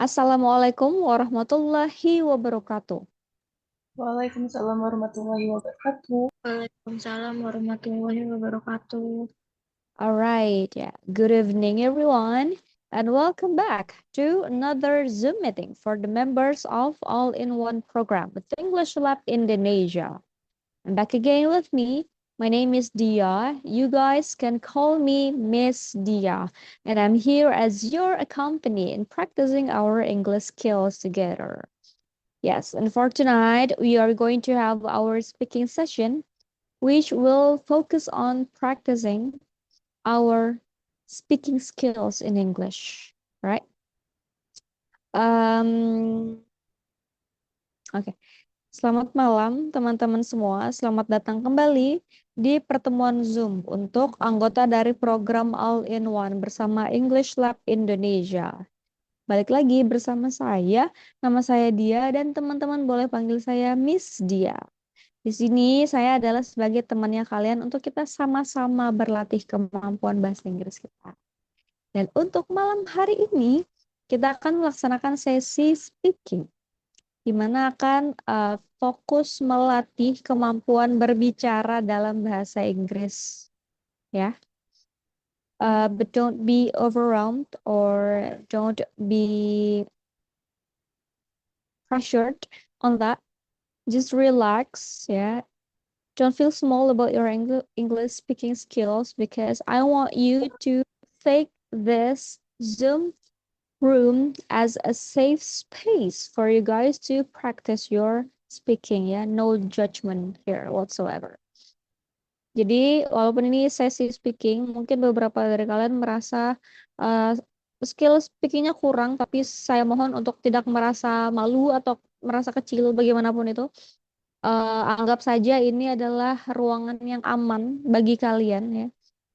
Assalamualaikum warahmatullahi wabarakatuh. Waalaikumsalam warahmatullahi wabarakatuh. Waalaikumsalam warahmatullahi wabarakatuh. All right, yeah. Good evening, everyone, and welcome back to another Zoom meeting for the members of All-in-One program with English Lab Indonesia. I'm back again with me. My name is Dia. You guys can call me Miss Dia, and I'm here as your accompany in practicing our English skills together. Yes, and for tonight, we are going to have our speaking session, which will focus on practicing our speaking skills in English, right? Oke. Selamat malam teman-teman semua. Selamat datang kembali di pertemuan Zoom untuk anggota dari program All-in-One bersama English Lab Indonesia. Balik lagi bersama saya, nama saya Dia dan teman-teman boleh panggil saya Miss Dia. Di sini saya adalah sebagai temannya kalian untuk kita sama-sama berlatih kemampuan bahasa Inggris kita. Dan untuk malam hari ini, kita akan melaksanakan sesi speaking, di mana akan fokus melatih kemampuan berbicara dalam bahasa Inggris. Ya. But don't be overwhelmed or don't be pressured on that. Just relax, yeah. Don't feel small about your English speaking skills because I want you to take this Zoom room as a safe space for you guys to practice your speaking, ya. No judgment here whatsoever. Jadi walaupun ini sesi speaking, mungkin beberapa dari kalian merasa skill speakingnya kurang, tapi saya mohon untuk tidak merasa malu atau merasa kecil bagaimanapun itu. Anggap saja ini adalah ruangan yang aman bagi kalian, ya.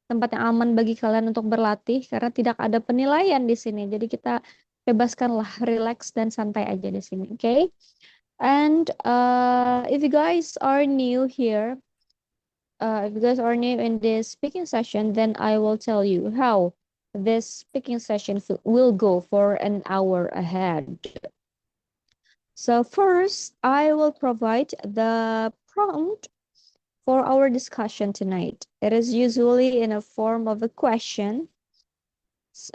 Tempat yang aman bagi kalian untuk berlatih karena tidak ada penilaian di sini. Jadi kita bebaskanlah, relax dan santai aja di sini, oke? Okay? And if you guys are new here, if you guys are new in this speaking session, then I will tell you how this speaking session will go for an hour ahead. So first, I will provide the prompt for our discussion tonight. It is usually in a form of a question.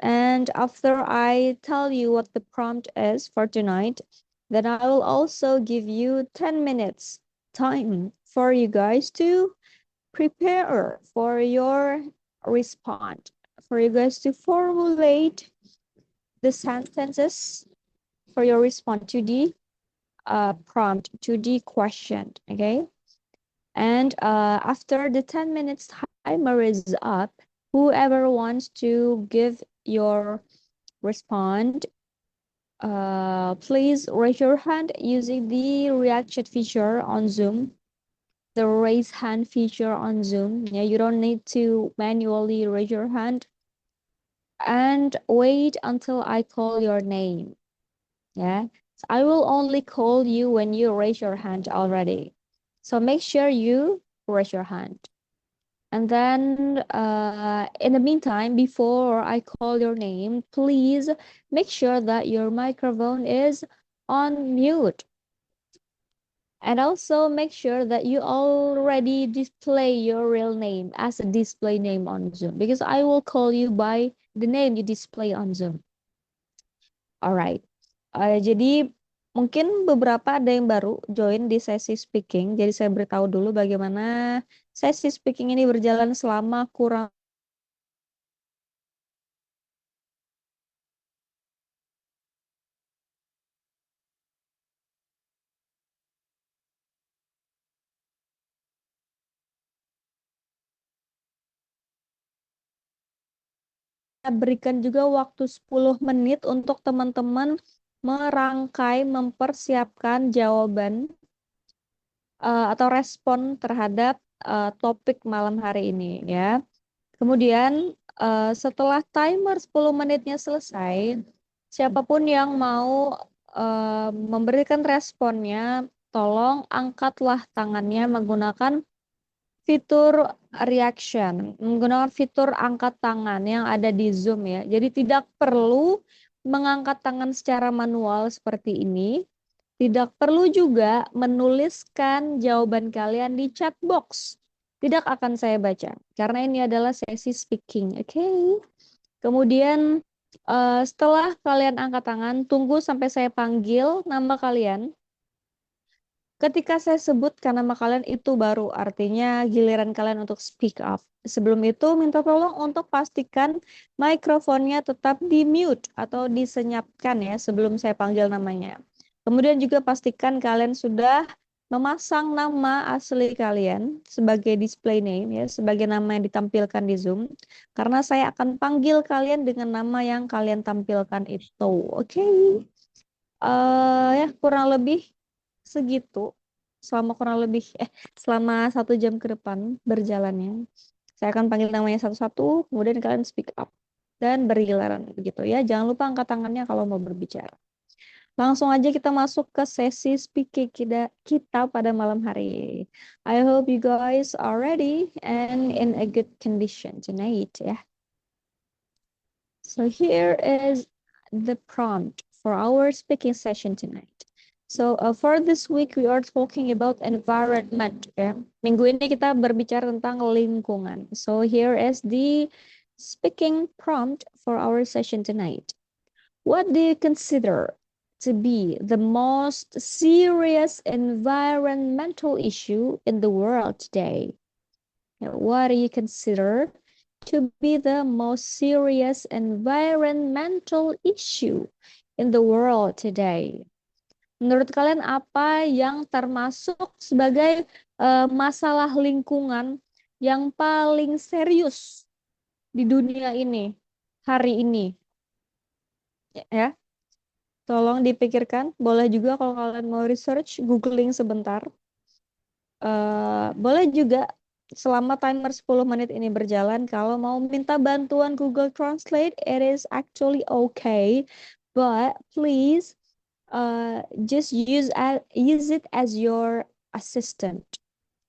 And after I tell you what the prompt is for tonight, then I will also give you 10 minutes time for you guys to prepare for your response, for you guys to formulate the sentences for your response to the prompt, to the question, okay? And after the 10 minutes timer is up, whoever wants to give your response, please raise your hand using the reaction feature on Zoom. The raise hand feature on Zoom. Yeah, you don't need to manually raise your hand. And wait until I call your name. Yeah, so I will only call you when you raise your hand already. So make sure you raise your hand. And then in the meantime, before I call your name, please make sure that your microphone is on mute. And also make sure that you already display your real name as a display name on Zoom because I will call you by the name you display on Zoom. Alright. Jadi mungkin beberapa ada yang baru join di sesi speaking. Jadi saya beritahu dulu bagaimana sesi speaking ini berjalan selama kurang berikan juga waktu 10 menit untuk teman-teman merangkai, mempersiapkan jawaban atau respon terhadap topik malam hari ini, ya. Kemudian setelah timer 10 menitnya selesai, siapapun yang mau memberikan responnya, tolong angkatlah tangannya menggunakan fitur reaction, menggunakan fitur angkat tangan yang ada di Zoom, ya. Jadi tidak perlu mengangkat tangan secara manual seperti ini. Tidak perlu juga menuliskan jawaban kalian di chat box. Tidak akan saya baca karena ini adalah sesi speaking. Oke. Kemudian setelah kalian angkat tangan, tunggu sampai saya panggil nama kalian. Ketika saya sebutkan nama kalian itu baru artinya giliran kalian untuk speak up. Sebelum itu minta tolong untuk pastikan mikrofonnya tetap di mute atau disenyapkan ya sebelum saya panggil namanya. Kemudian juga pastikan kalian sudah memasang nama asli kalian sebagai display name ya, sebagai nama yang ditampilkan di Zoom. Karena saya akan panggil kalian dengan nama yang kalian tampilkan itu. Oke. Ya kurang lebih segitu selama 1 jam ke depan berjalannya. Saya akan panggil namanya satu-satu, kemudian kalian speak up dan bergiliran begitu ya. Jangan lupa angkat tangannya kalau mau berbicara. Langsung aja kita masuk ke sesi speaking kita pada malam hari. I hope you guys are ready and in a good condition tonight ya. So here is the prompt for our speaking session tonight. So for this week we are talking about environment. Ya. Minggu ini kita berbicara tentang lingkungan. So here is the speaking prompt for our session tonight. What do you consider to be the most serious environmental issue in the world today? What do you consider to be the most serious environmental issue in the world today? Menurut kalian apa yang termasuk sebagai masalah lingkungan yang paling serius di dunia ini hari ini? Ya, tolong dipikirkan. Boleh juga kalau kalian mau research, googling sebentar. Boleh juga selama timer 10 menit ini berjalan, kalau mau minta bantuan Google Translate, it is actually okay. But please just use it as your assistant,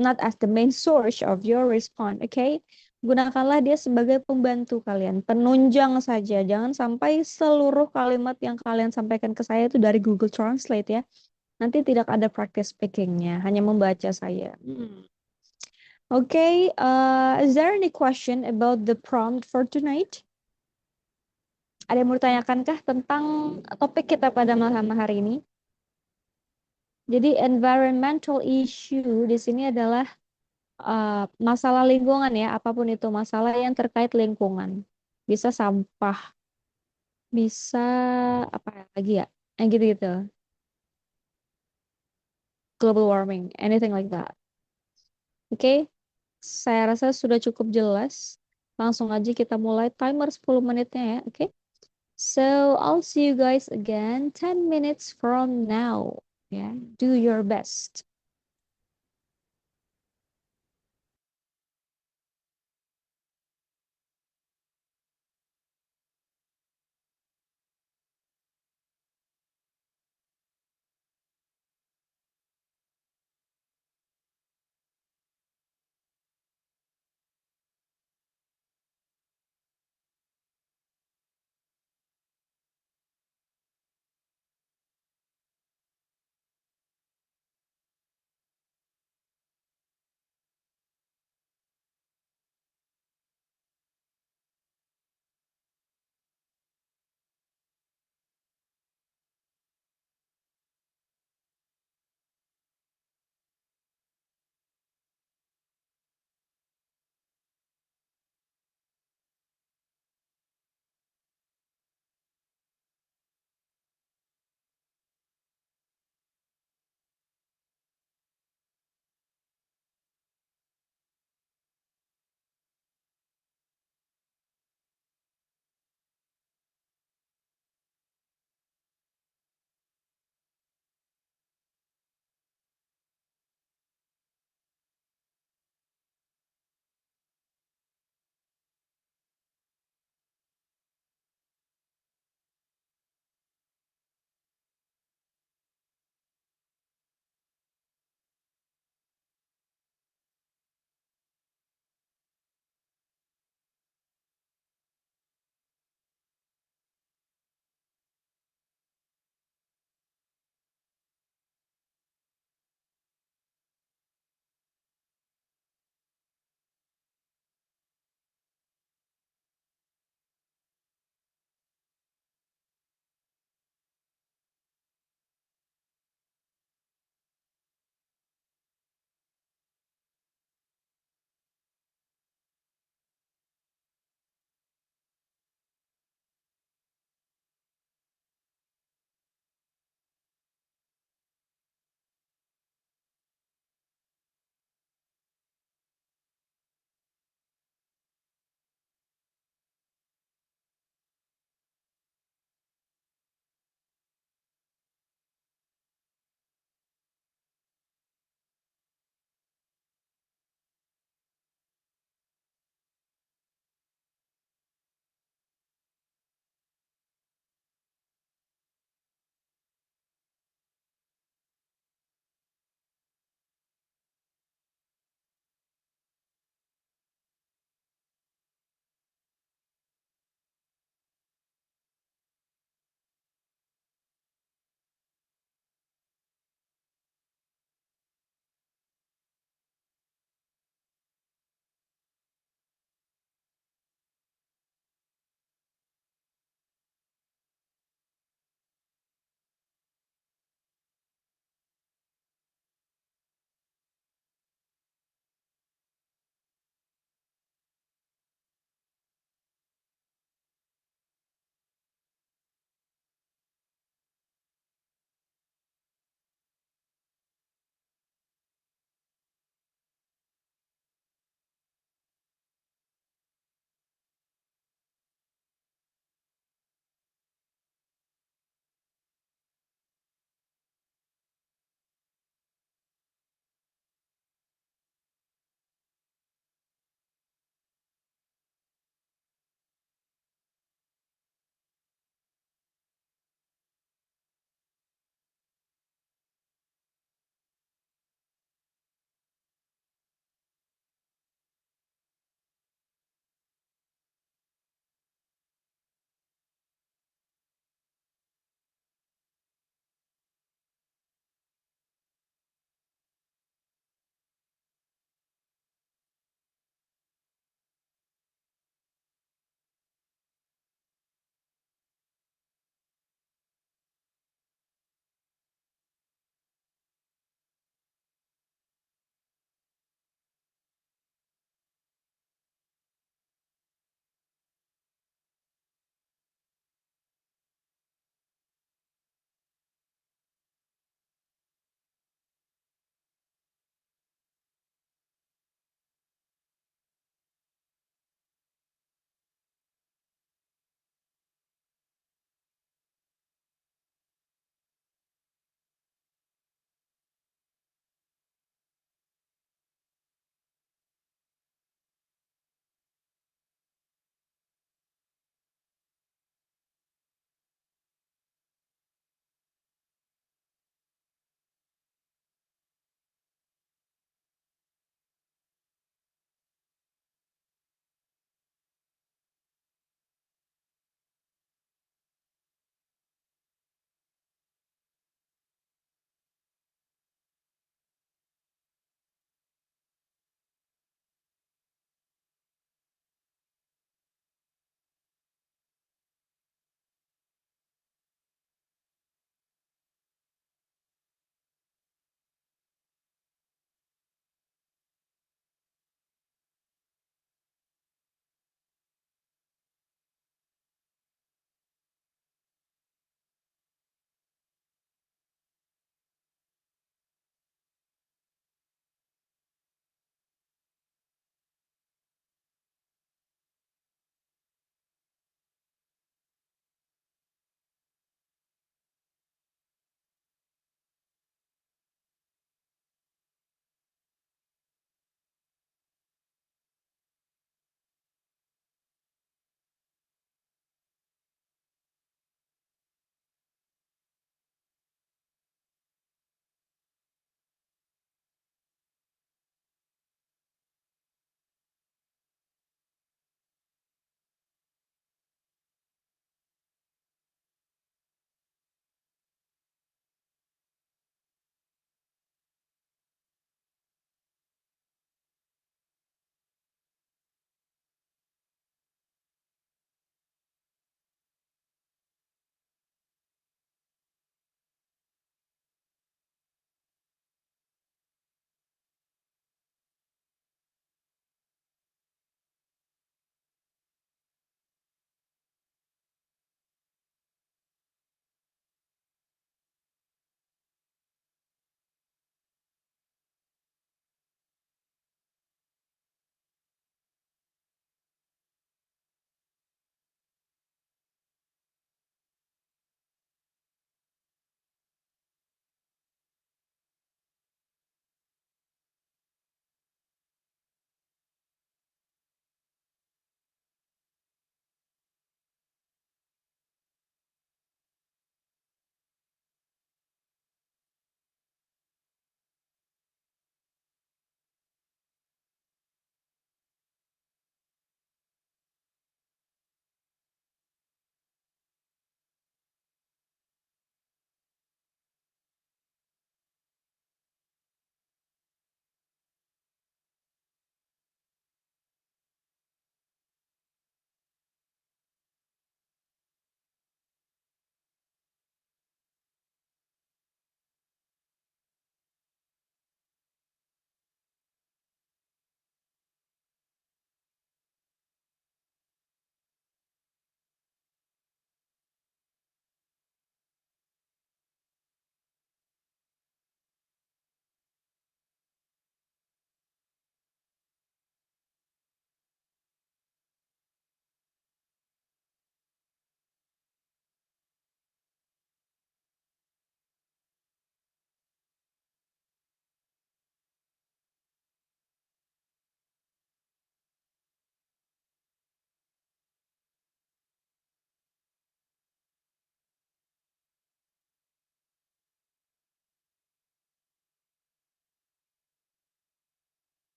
not as the main source of your response. Okay? Gunakanlah dia sebagai pembantu kalian, penunjang saja. Jangan sampai seluruh kalimat yang kalian sampaikan ke saya itu dari Google Translate ya. Nanti tidak ada practice speakingnya, hanya membaca saya. Okay, is there any question about the prompt for tonight? Ada yang mau tanyakan kah tentang topik kita pada malam hari ini? Jadi environmental issue di sini adalah masalah lingkungan ya, apapun itu masalah yang terkait lingkungan. Bisa sampah, bisa apa lagi ya? Yang gitu-gitu. Global warming, anything like that. Oke, saya rasa sudah cukup jelas. Langsung aja kita mulai timer 10 menitnya ya, oke? So, I'll see you guys again 10 minutes from now. Yeah, do your best.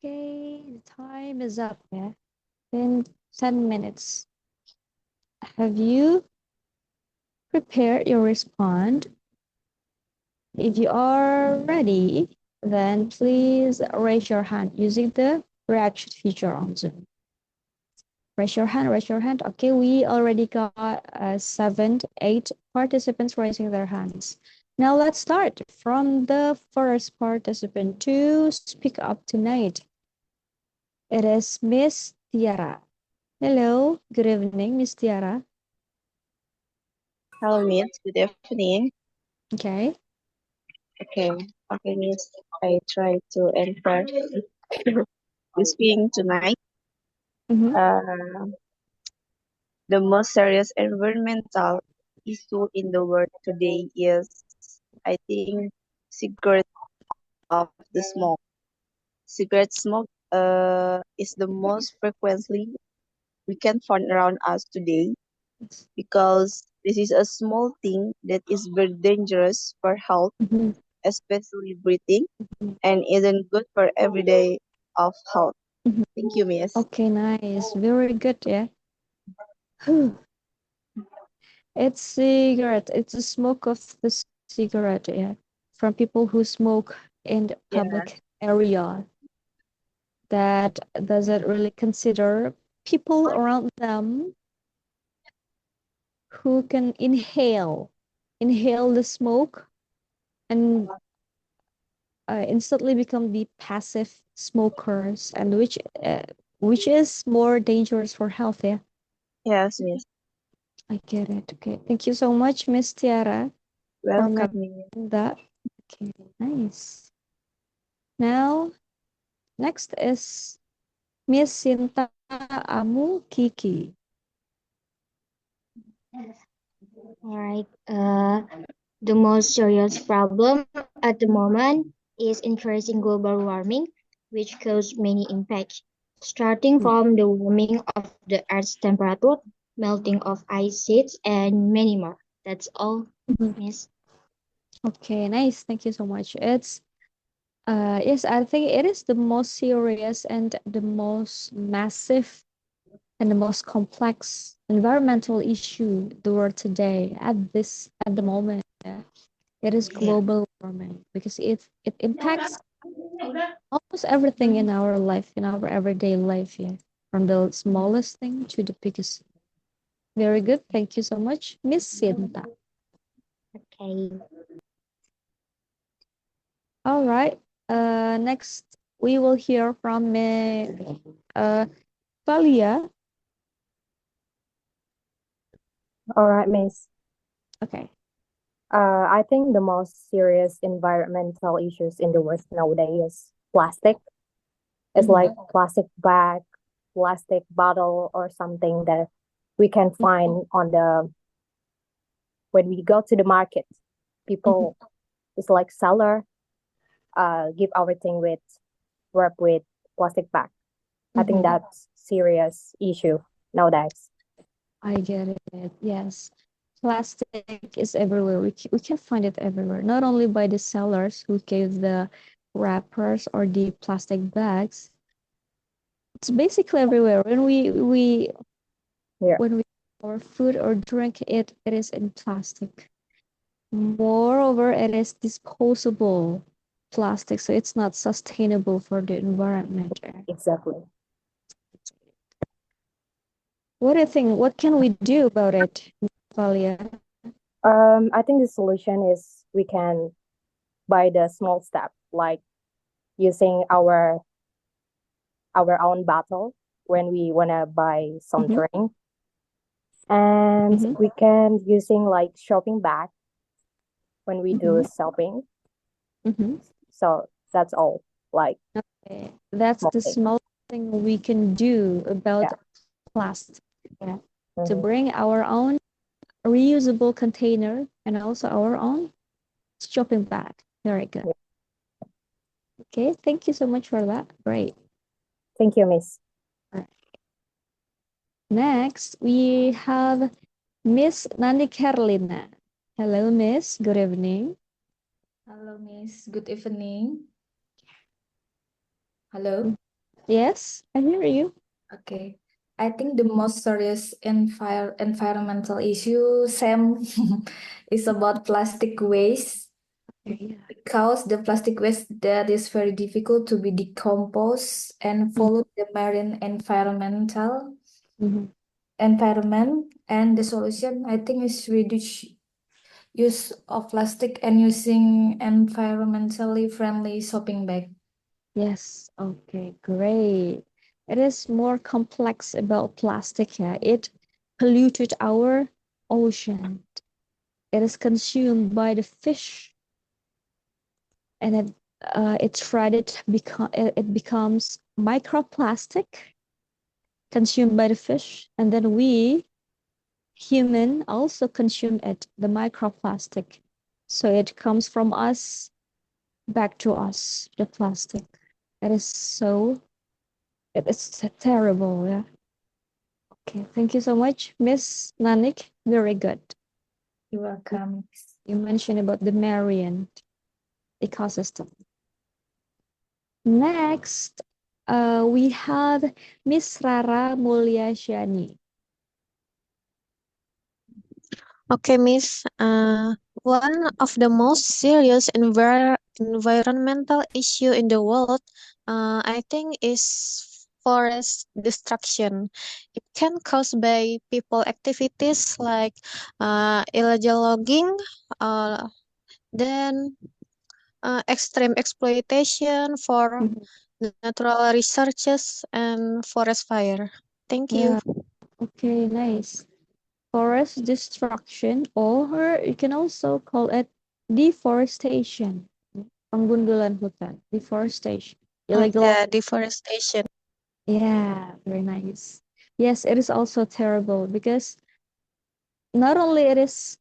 Okay, the time is up. Yeah, in 10 minutes. Have you prepared your response? If you are ready, then please raise your hand using the reaction feature on Zoom. Raise your hand, raise your hand. Okay, we already got 7, 8 participants raising their hands. Now let's start from the first participant to speak up tonight. It is Miss Tiara. Hello, good evening, Miss Tiara. Hello, Miss. Good evening. Okay. Okay, okay, Miss. I try to answer this being tonight. Mm-hmm. The most serious environmental issue in the world today is, I think, cigarette of the smoke. Cigarette smoke is the most frequently we can find around us today because this is a small thing that is very dangerous for health, Mm-hmm. especially breathing, and isn't good for everyday of health. Mm-hmm. Thank you, Miss. Okay, nice. Very good, yeah. It's cigarette. It's the smoke of the cigarette, yeah. From people who smoke in the Yeah, public area that doesn't really consider people around them who can inhale the smoke and instantly become the passive smokers, and which is more dangerous for health, yeah. yes, Miss. I get it. Okay. Thank you so much, Miss Tiara, for Welcome, mentioning Miss. that. Okay, nice. Now, next is Miss Sinta Amu Kiki. All right. The most serious problem at the moment is increasing global warming, which causes many impacts, starting from the warming of the Earth's temperature, melting of ice sheets, and many more. That's all, Mhm. Miss. Okay, nice. Thank you so much. It's yes, I think it is the most serious and the most massive and the most complex environmental issue the world today at the moment. Yeah. It is Yeah. global warming because it impacts almost everything in our life, in our everyday life, yeah. From the smallest thing to the biggest. Very good. Thank you so much, Miss Sinta. Okay. All right. Next we will hear from Talia. All right, Miss. Okay. I think the most serious environmental issues in the world nowadays is plastic. It's Mhm. like plastic bag, plastic bottle, or something that we can find on the when we go to the market. People, it's like seller, give everything with wrap with plastic bag. I think Mhm. that's serious issue nowadays. I get it. Yes. Plastic is everywhere. We can find it everywhere. Not only by the sellers who gave the wrappers or the plastic bags. It's basically everywhere. Yeah, When we our food or drink it is in plastic. Moreover, it is disposable plastic, so it's not sustainable for the environment. exactly. What do you think? What can we do about it, Valia? I think the solution is we can buy the small step, like using our own bottle when we wanna buy some Mm-hmm. drink, and Mm-hmm. we can using like shopping bag when we do Mm-hmm. shopping. Mm-hmm. So that's all. Like Okay. That's small the thing. small thing we can do about Yeah. plastic. Yeah. To Mhm. bring our own reusable container and also our own shopping bag. Very good. Yeah. Okay, thank you so much for that. Great. Thank you, Miss. Next, we have Miss Nandi Carlina. Hello, Miss. Good evening. Hello, Miss. Good evening. Hello. Yes, I hear you. Okay. I think the most serious environmental issue, Sam, is about plastic waste Okay, yeah. because the plastic waste that is very difficult to be decomposed and follow the marine Mhm. environment. And the solution, I think, is reduce use of plastic and using environmentally friendly shopping bag. Yes, okay, great. It is more complex about plastic, yeah. It polluted our ocean. It is consumed by the fish, and it becomes microplastic consumed by the fish, and then we human also consume it, the microplastic. So it comes from us back to us, the plastic. It is so it is terrible, yeah. Okay, thank you so much, Miss Nanik. Very good. You're welcome. You mentioned about the marine ecosystem. Next, we have Miss Rara Mulyashani. Okay, Miss. One of the most serious environmental issue in the world, I think, is forest destruction. It can cause by people activities like illegal logging, uh, then extreme exploitation for Mhm. natural resources and forest fire. Thank you. Yeah, okay, nice. Forest destruction, or you can also call it deforestation. Penggundulan hutan, deforestation, illegal. Yeah, deforestation. Yeah, very nice. Yes, it is also terrible because not only it is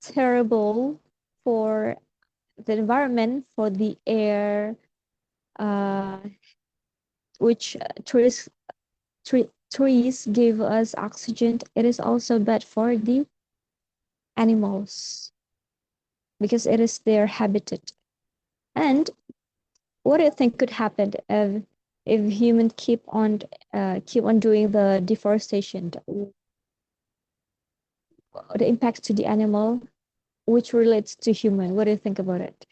terrible for the environment, for the air, uh, which trees give us oxygen. It is also bad for the animals because it is their habitat. And what do you think could happen if humans keep on doing the deforestation? The impact to the animal, which relates to human. What do you think about it?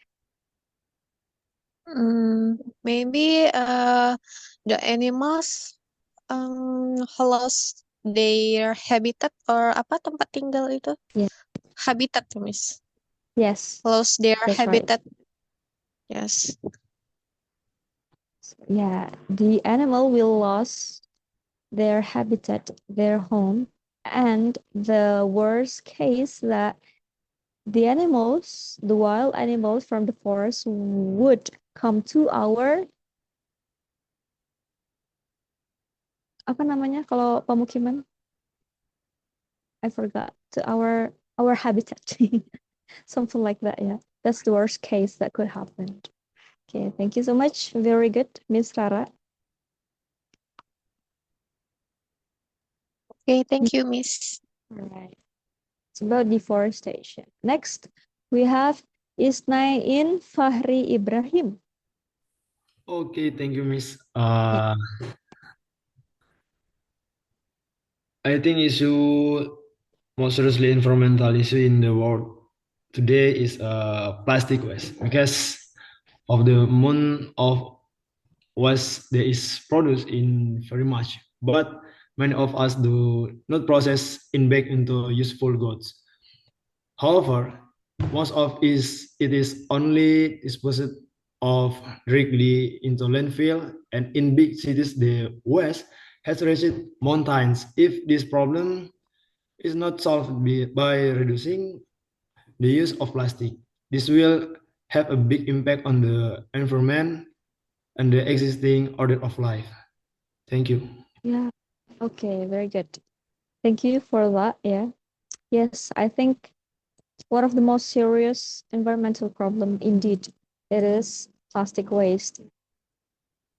Maybe the animals lost their habitat or apa tempat tinggal itu? Yeah. Habitat, Miss. Yes, Lost their that's right. habitat. Yes. Yeah, the animal will lose their habitat, their home, and the worst case that the wild animals from the forest would come to our apa namanya kalau pemukiman? I forgot. To our habitat. Something like that, yeah. That's the worst case that could happen. Okay, thank you so much. Very good, Miss Rara. Okay, thank you, Miss. All right. It's about deforestation. Next, we have Isnain Fahri Ibrahim. Okay, thank you, Miss. I think most seriously environmental issue in the world today is plastic waste because of the amount of waste that is produced in very much, but many of us do not process in back into useful goods. However, most of it is only disposed of directly into landfill, and in big cities the waste has reached mountains. If this problem is not solved by reducing the use of plastic, this will have a big impact on the environment and the existing order of life. Thank you. Yeah. Okay, very good. Thank you for that. Yeah. Yes, I think one of the most serious environmental problem indeed it is plastic waste.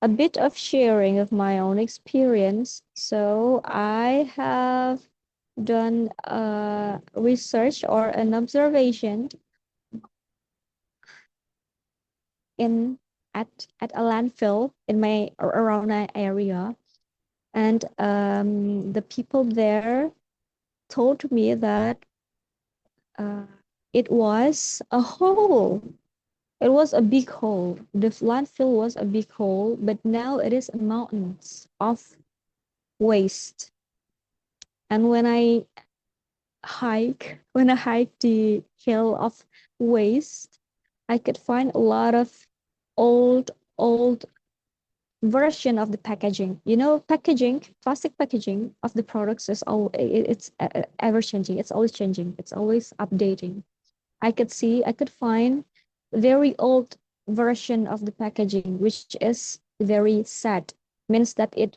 A bit of sharing of my own experience. So I have done a research or an observation in at a landfill in my around my area, and the people there told me that it was a hole. It was a big hole. The landfill was a big hole, but now it is mountains of waste. And when I hike the hill of waste, I could find a lot of old version of the packaging. You know, plastic packaging of the products is it's ever changing. It's always changing. It's always updating. I could find very old version of the packaging, which is very sad. Means that it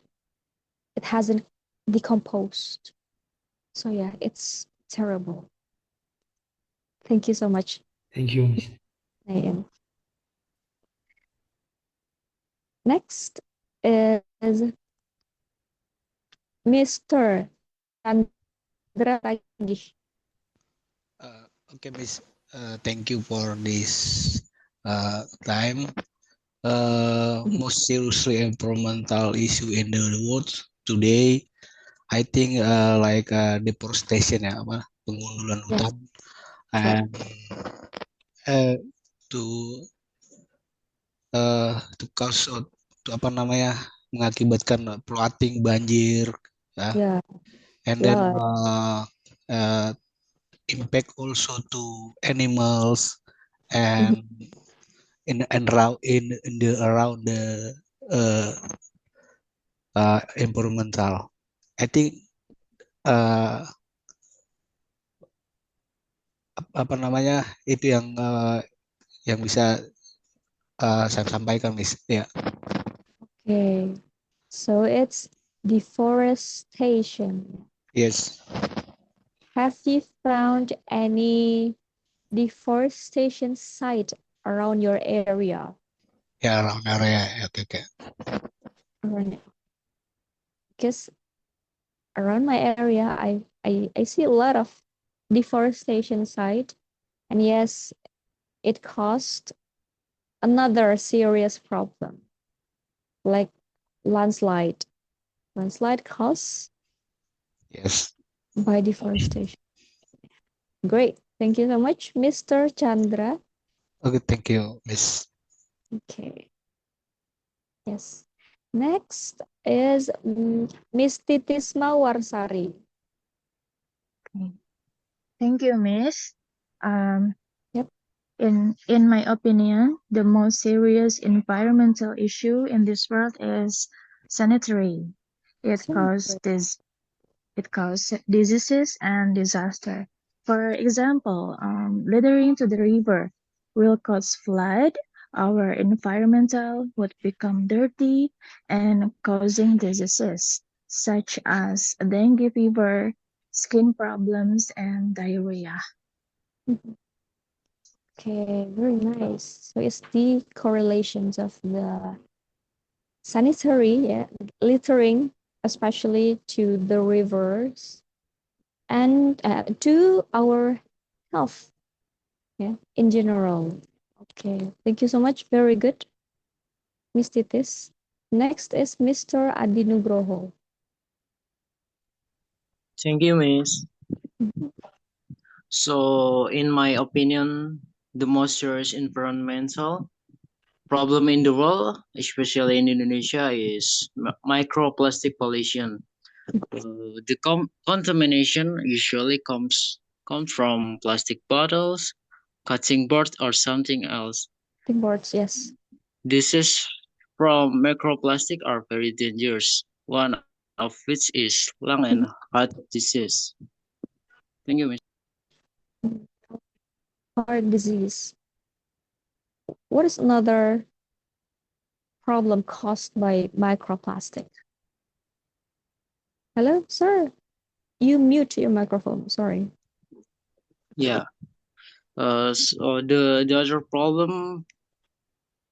hasn't decomposed. So yeah, it's terrible. Thank you so much, Thank you, Miss. Nayan. Next is Mr. Chandra lagi. Okay, Miss. Thank you for this time. Most seriously environmental issue in the world today, I think like deforestation ya, pengundulan hutan, and to cause mengakibatkan flooding, banjir, ya. And then impact also to animals and in around the environmental. I think itu yang bisa saya sampaikan, Miss. Ya. Okay, so it's deforestation. Yes. Have you found any deforestation site around your area? Yeah, around area. Okay. Because around my area, I see a lot of deforestation site, and yes, it caused another serious problem, like landslide. Landslide caused by deforestation. Great. Thank you so much, Mr. Chandra. Okay, thank you, Miss. Okay. Yes. Next is Miss Titisma Warsari. Okay. Thank you, Miss. Yep. In my opinion, the most serious environmental issue in this world is sanitary. It causes diseases and disaster. For example, littering to the river will cause flood. Our environmental would become dirty and causing diseases such as dengue fever, skin problems, and diarrhea. Okay, very nice. So it's the correlations of the sanitary, littering, especially to the rivers and to our health, in general. Okay, thank you so much. Very good, Miss Titis. Next is Mr. Adi Nugroho. Thank you, Miss. So, in my opinion, the most serious environmental problem in the world, especially in Indonesia, is microplastic pollution. The contamination usually comes from plastic bottles, cutting boards, or something else. Cutting boards, yes. Diseases from microplastic are very dangerous. One of which is lung and heart disease. Thank you, Miss. Heart disease. What is another problem caused by microplastic? Hello, sir. You mute your microphone. Sorry. Yeah. So the other problem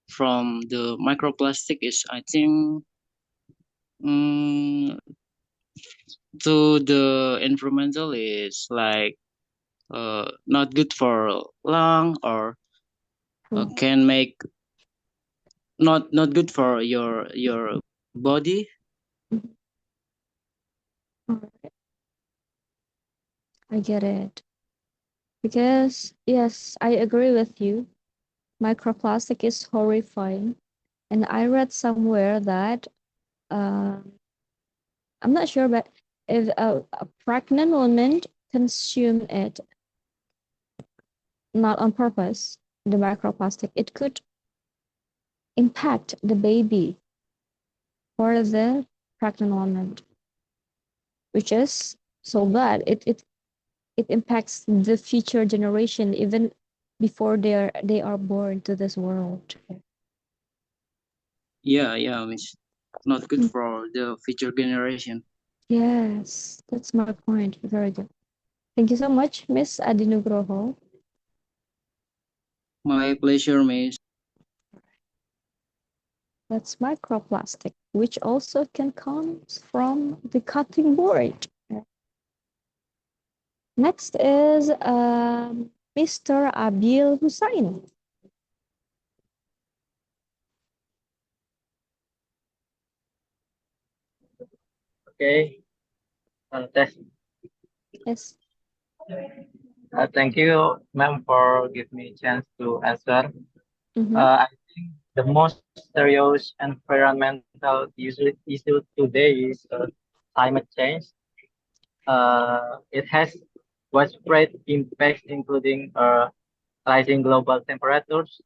from the microplastic is, I think, to the environmental is like not good for lung or can make not good for your body. Alright, I get it. Because, yes, I agree with you. Microplastic is horrifying. And I read somewhere that I'm not sure, but if a pregnant woman consume it not on purpose, the microplastic, it could impact the baby or the pregnant woman, which is so bad. It impacts the future generation even before they are born to this world. Yeah, Miss. Not good for the future generation. Yes, that's my point. Very good. Thank you so much, Miss Adinugroho. My pleasure, Miss. That's microplastic, which also can come from the cutting board. Next is Mr. Abil Hussain. Okay, test. Yes. Thank you, ma'am, for giving me a chance to answer. Mm-hmm. I think the most serious environmental issue today is climate change. It has widespread impacts, including rising global temperatures,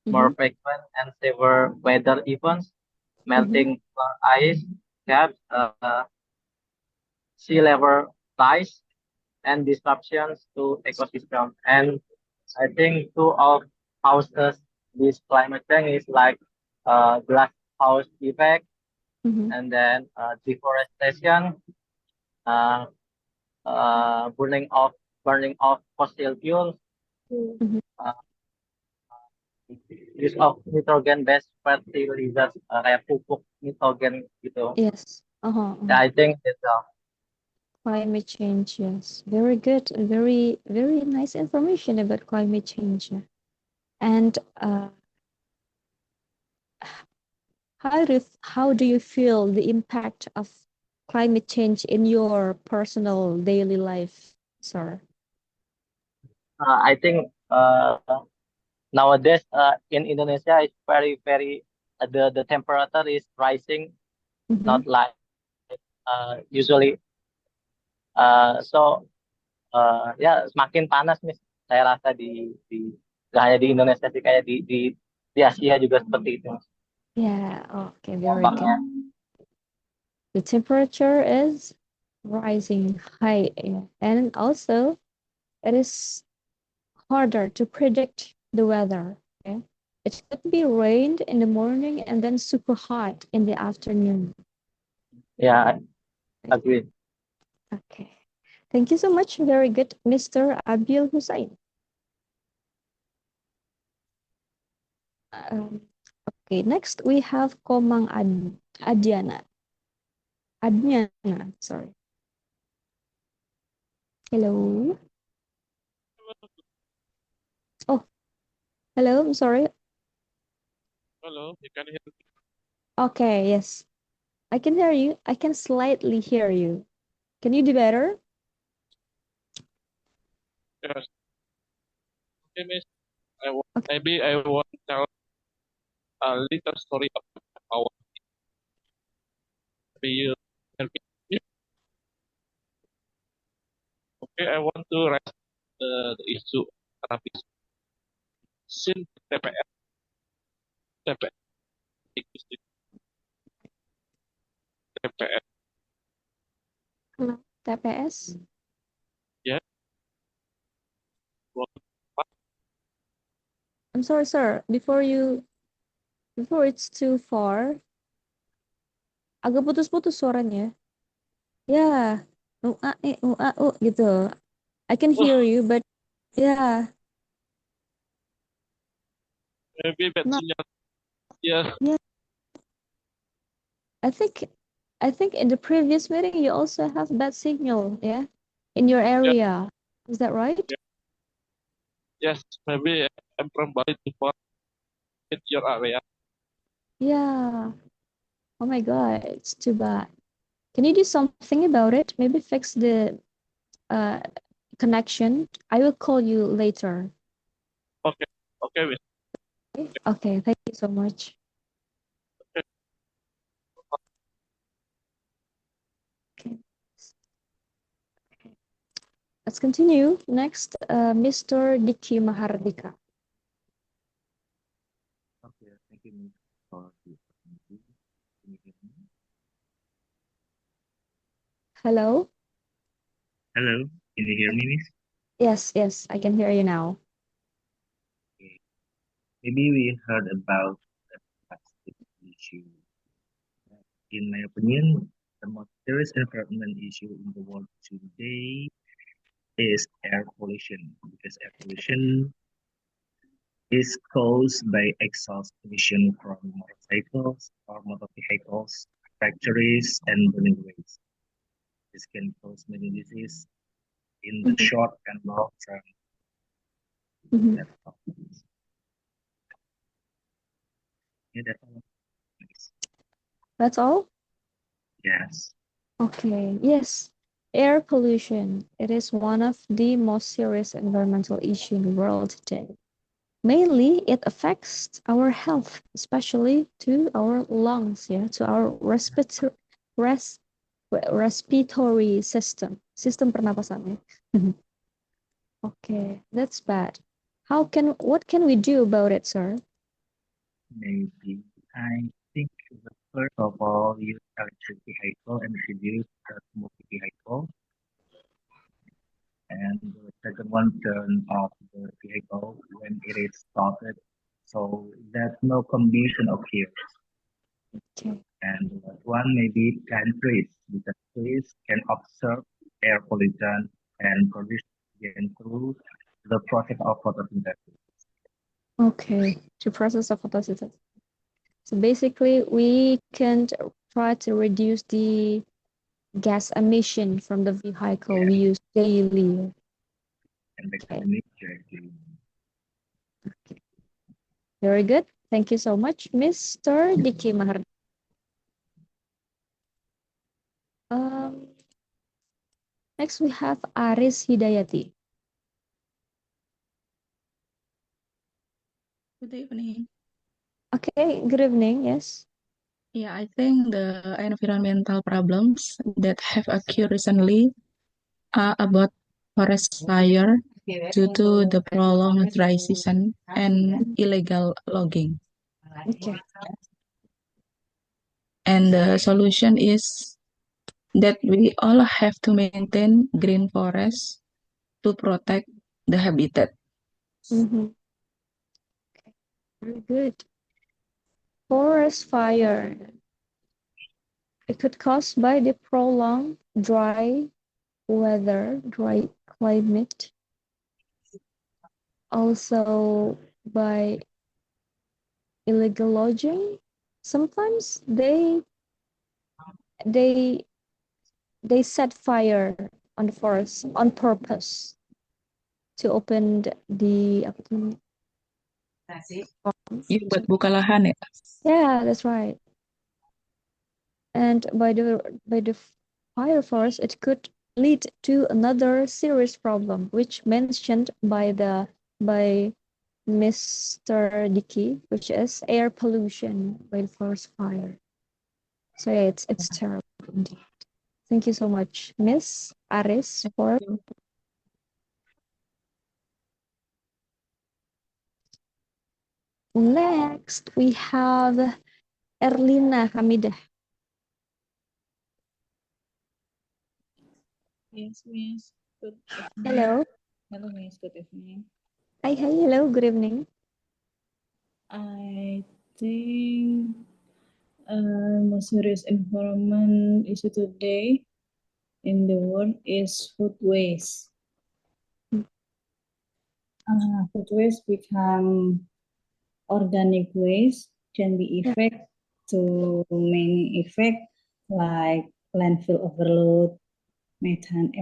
more Mm-hmm. frequent and severe weather events, Mm-hmm. melting ice caps, sea level rise, and disruptions to ecosystem. And I think two of causes this climate change is like glass house effect, Mm-hmm. and then deforestation, uh, burning of fossil fuels, Mm-hmm. uh, use of nitrogen-based fertilizers kayak pupuk nitrogen gitu. Yes. Yeah, I think it's Climate change, yes. Very good. Very, very nice information about climate change. And how do you feel the impact of climate change in your personal daily life, sir? I think nowadays in Indonesia it's very the temperature is rising, Mm-hmm. not like usually. So ya semakin panas nih saya rasa di gak hanya di Indonesia sih kayak di Asia juga seperti itu. Yeah, okay, very good. Dampaknya. The temperature is rising high, and also it is harder to predict the weather. Okay? It could be rained in the morning and then super hot in the afternoon. Yeah, I agree. Okay. Thank you so much. Very good, Mr. Abil Hussain. Okay, next we have Komang Adiana. Adriana, sorry. Hello. Oh, hello. I'm sorry. Hello, you can hear me? Okay, yes. I can hear you. I can slightly hear you. Can you do better? Yes. Okay, Miss. Maybe I want to tell a little story about our. Maybe you can pick it. Okay, I want to raise the issue of since TPS, TPS, Hello, TPS. yeah. I'm sorry, sir. Before it's too far, agak putus-putus suaranya. Ya, gitu. I can hear you, but yeah, Maybe bad not. signal. Yeah. Yeah, I think in the previous meeting you also have bad signal, yeah, in your area. Is that right? Yeah. Yes, maybe I'm from Bali before in your area. Yeah. Oh my God, it's too bad. Can you do something about it? Maybe fix the uh connection. I will call you later. Okay. Okay, Miss. Okay, thank you so much. Okay. Let's continue. Next, Mr. Diki Mahardika. Okay, thank you Miss, for the opportunity. Can you hear me? Hello? Hello, can you hear me, Miss? Yes, I can hear you now. Okay. Maybe we heard about the plastic issue. In my opinion, the most serious environment issue in the world today is air pollution, because air pollution is caused by exhaust emission from motorcycles or motor vehicles, factories, and burning waste. This can cause many diseases in the short and long term. That's all. Yeah, that's all. Thanks. That's all? Yes. Okay, yes. Air pollution. It is one of the most serious environmental issues in the world today. Mainly, it affects our health, especially to our lungs, yeah, to our respiratory system, sistem pernapasan. Ya. Okay, that's bad. What can we do about it, sir? Maybe I think first of all, use electric vehicle and reduce the smoke vehicle. And the second one, turn off the vehicle when it is started so that no combustion occurs. Okay. And the last one, maybe plant trees, because trees can absorb air pollution and produce oxygen through the process of photosynthesis. Okay, to process of photosynthesis. So basically, we can try to reduce the gas emission from the vehicle we use daily. And the Okay. directly. Very good. Thank you so much, Mr. Diki Mahar. Next we have Aris Hidayati. Good evening. Okay, good evening. Yes. Yeah, I think the environmental problems that have occurred recently are about forest fire due to the prolonged dry season and illegal logging. Okay. And the solution is that we all have to maintain green forests to protect the habitat. Okay. Very good. Forest fire. It could caused by the prolonged dry weather, dry climate. Also by illegal logging. Sometimes they set fire on the forest on purpose to open the Iya, buat buka lahan ya. Yeah, that's right. And by the fire force, it could lead to another serious problem, which mentioned by Mr. Dickey, which is air pollution by the forest fire. So yeah, it's terrible indeed. Thank you so much, Miss Aris, for next we have Erlina Hamidah. Yes, Miss. Good evening. Hello. Hello, Miss. Good evening. Hi, hello, good evening. I think most serious environment issue today in the world is food waste. Food waste become organic waste can be effect to many effects like landfill overload, methane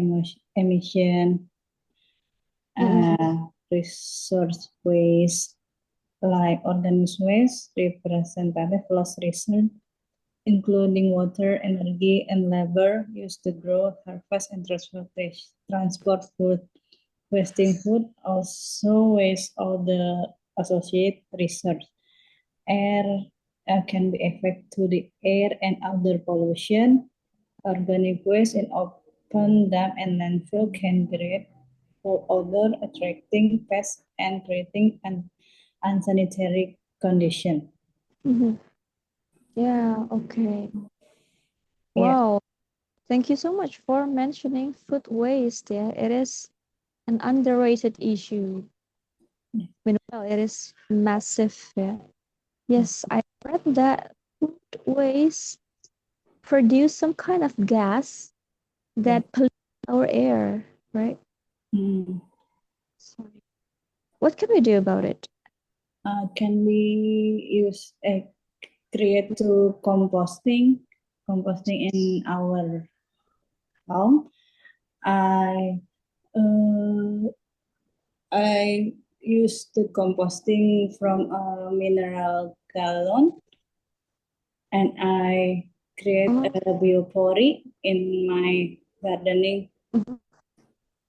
emission, resource waste, like organic waste, representative loss research, including water, energy, and labor used to grow, harvest, and transport food. Wasting food also waste all the associated research. Air can be affect to the air and other pollution. Organic waste in open dump and landfill can create foul odor, attracting pests and creating an unsanitary condition. Mhm. Yeah, okay. Yeah. Wow. Thank you so much for mentioning food waste. Yeah, it is an underrated issue. Meanwhile, it is massive. Yeah. Yes, I read that food waste produce some kind of gas that pollutes our air, right? Sorry. What can we do about it? Can we use create to composting in our home? I uh, I used the composting from a mineral gallon, and I create a biopori in my gardening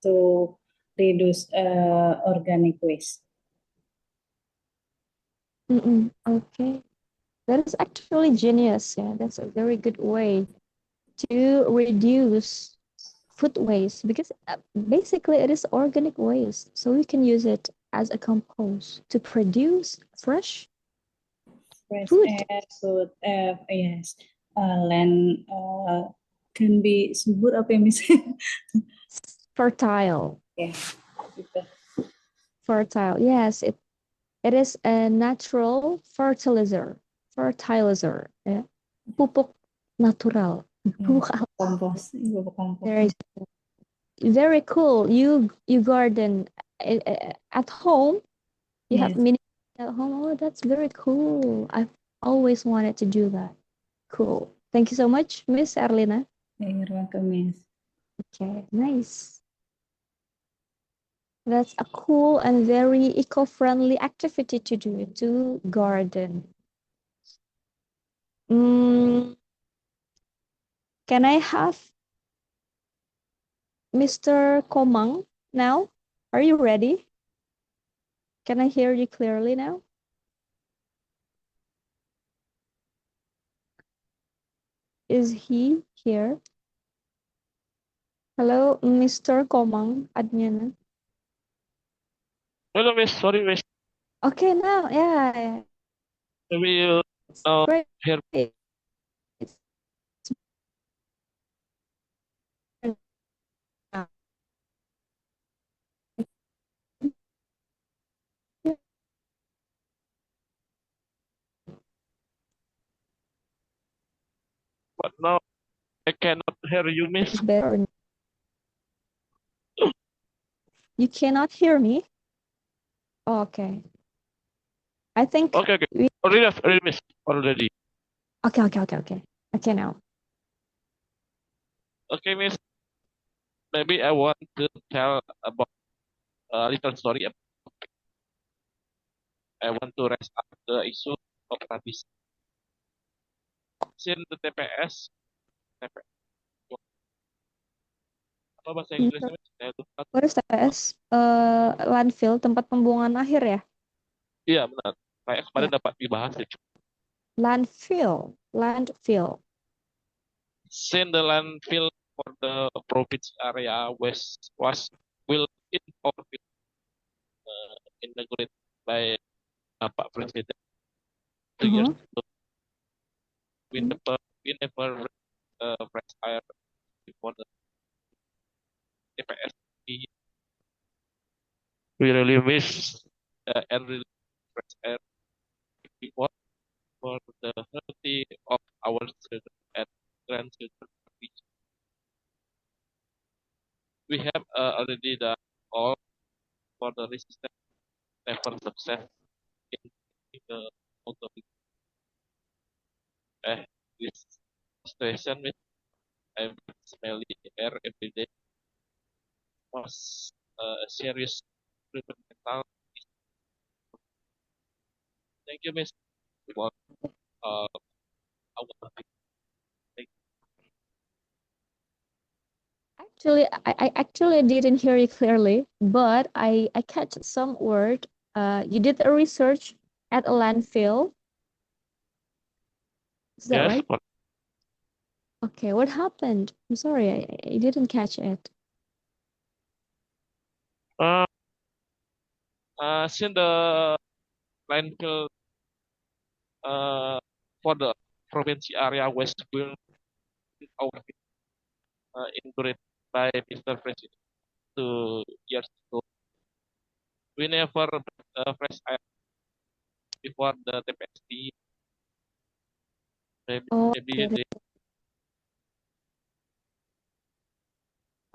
to reduce organic waste. Okay. That is actually genius. Yeah, that's a very good way to reduce food waste because basically it is organic waste. So we can use it as a compost to produce fresh food. Food, yes. Land can be subur apa ya, Miss? Fertile. Yeah, gitu. Fertile. Yes, it is a natural fertilizer. Fertilizer. Yeah. Pupuk natural. Pupuk Kompos, Very very cool. You garden at home. You have mini at home. Oh, that's very cool. I've always wanted to do that. Cool. Thank you so much, Miss Erlina. You're welcome, Miss. Okay, nice. That's a cool and very eco-friendly activity to do, to garden. Can I have Mr. Komang now? Are you ready? Can I hear you clearly now? Is he here? Hello, Mr. Komang Adnyana. Hello, Miss. Sorry, Miss. Okay, now, yeah. Maybe you Great. hear but now I cannot hear you, Miss. Better. You cannot hear me? Okay. I think Okay. Already, Miss. Already. Okay. Okay, now. Okay, Miss. Maybe I want to tell about a little story. I want to raise up the issue of rabies. Since the TPS, apa bahasa Inggrisnya? Saya lupa. What is TPS? Landfill, tempat pembuangan akhir ya? Iya, benar. Kayak kemarin dapat dibahas ya. Landfill. Since the landfill for the province area was will inaugurated by Pak Presiden 2 years ago. We never fresh air before the TPS. We really miss and really fresh air before for the healthy of our children and grandchildren. We have already done all for the resistance, never success in the authority. This situation with I'm smelly air every day was a serious environmental Thank you, Miss. For our thank Actually, I actually didn't hear you clearly, but I catch some word. You did a research at a landfill. Is that Yes, right? but Okay, what happened? I'm sorry, I didn't catch it. uh, since the landfill for the province area was built in our inaugurated by Mr. President 2 years ago. We never fresh air before the TPST. Maybe, Oh, maybe get it. they,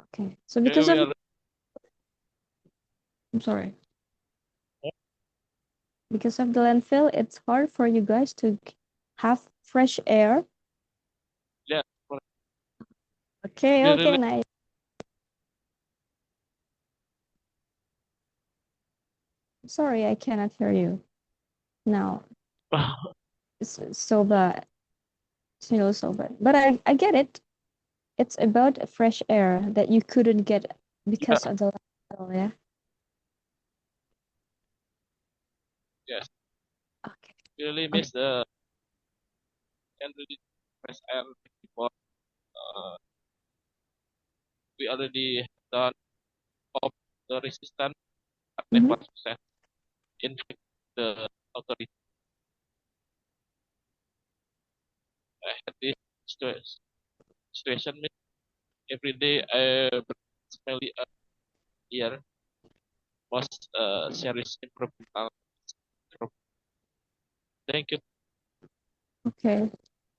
Okay. So maybe because we of, are I'm sorry, because of the landfill, it's hard for you guys to have fresh air. yeah, but Okay, we okay, really nice. Sorry, I cannot hear you now. It's so bad. So bad. But I get it. It's about fresh air that you couldn't get because yeah, of the landfill, yeah? yes, Okay. we really Okay. miss the and really fresh air before we already done of the resistance at Mhm. 1% in the authority. I had this situation every day I smelly ear was serious improvement. Thank you. Okay.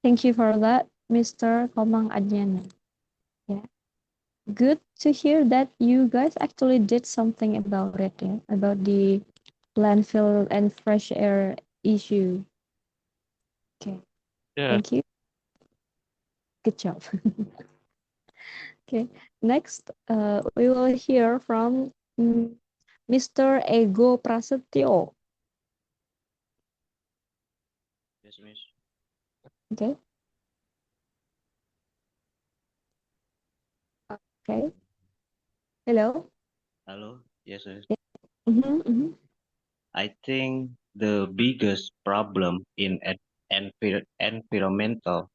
Thank you for that, Mr. Komang Adnyana. Yeah. Good to hear that you guys actually did something about it, yeah? About the landfill and fresh air issue. Okay. Yeah. Thank you. Good job. Okay. Next, we will hear from Mr. Ego Prasetyo. Yes, Miss. Okay. Okay. Hello. Hello. Yes, Miss. Mm-hmm. I think the biggest problem in environmental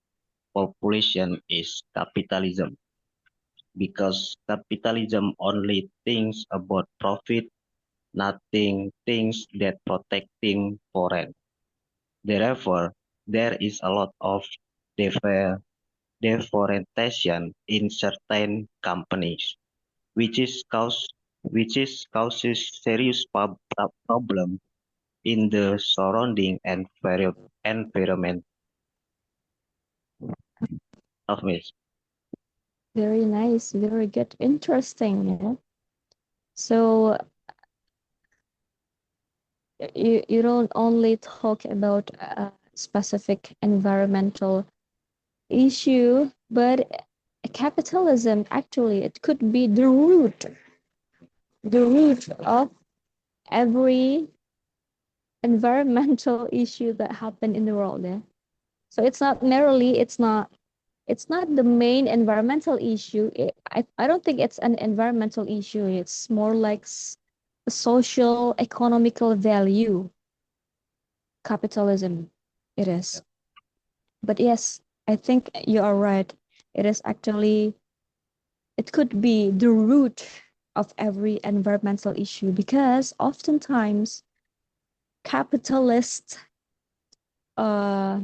population is capitalism, because capitalism only thinks about profit, nothing thinks that protecting forest. Therefore, there is a lot of deforestation in certain companies, which causes serious problem in the surrounding environment of me. Very nice. Very good. Interesting. Yeah. So you don't only talk about a specific environmental issue, but capitalism actually it could be the root of every environmental issue that happen in the world. Yeah. So it's not the main environmental issue. I don't think it's an environmental issue. It's more like a social economical value. Capitalism it is. But yes, I think you are right. It is actually it could be the root of every environmental issue because oftentimes capitalists uh,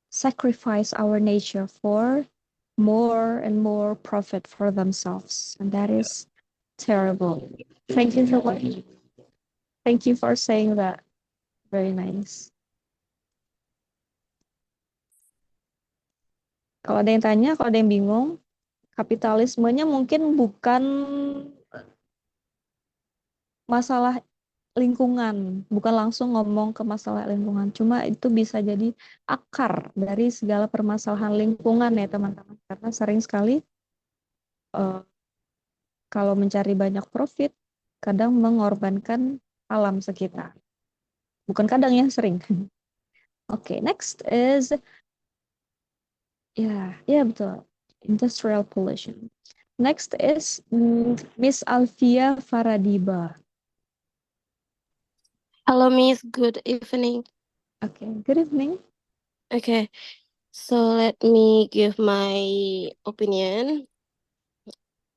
sacrifice our nature for more and more profit for themselves, and that is terrible. Thank you so much. Thank you for saying that. Very nice. Kalau ada yang tanya, kalau ada yang bingung, kapitalismenya mungkin bukan masalah lingkungan, bukan langsung ngomong ke masalah lingkungan, cuma itu bisa jadi akar dari segala permasalahan lingkungan ya teman-teman. Karena sering sekali kalau mencari banyak profit, kadang mengorbankan alam sekitar. Bukan kadang ya, sering. Okay, next is betul. Industrial pollution. Next is Miss Alfia Faradiba. Hello, Miss. Good evening. Okay, good evening. Okay, so let me give my opinion.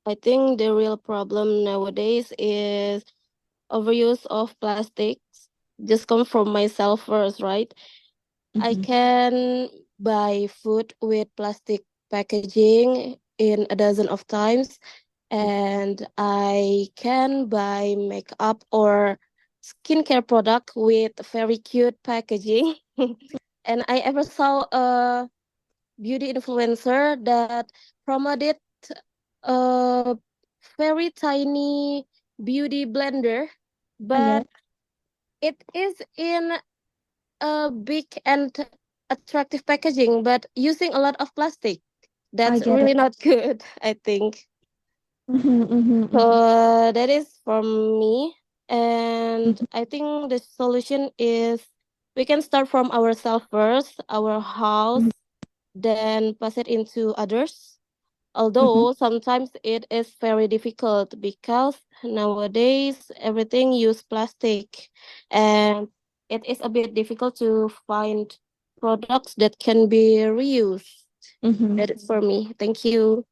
I think the real problem nowadays is overuse of plastics. Just come from myself first, right? I can buy food with plastic packaging in a dozen of times, and I can buy makeup or skincare product with very cute packaging. And I ever saw a beauty influencer that promoted a very tiny beauty blender, but it is in a big and attractive packaging, but using a lot of plastic. That's get really it. not good, I think. So that is from me. And I think the solution is we can start from ourselves first, our house, then pass it into others. Although sometimes it is very difficult because nowadays everything use plastic and it is a bit difficult to find products that can be reused. That is for me. Thank you.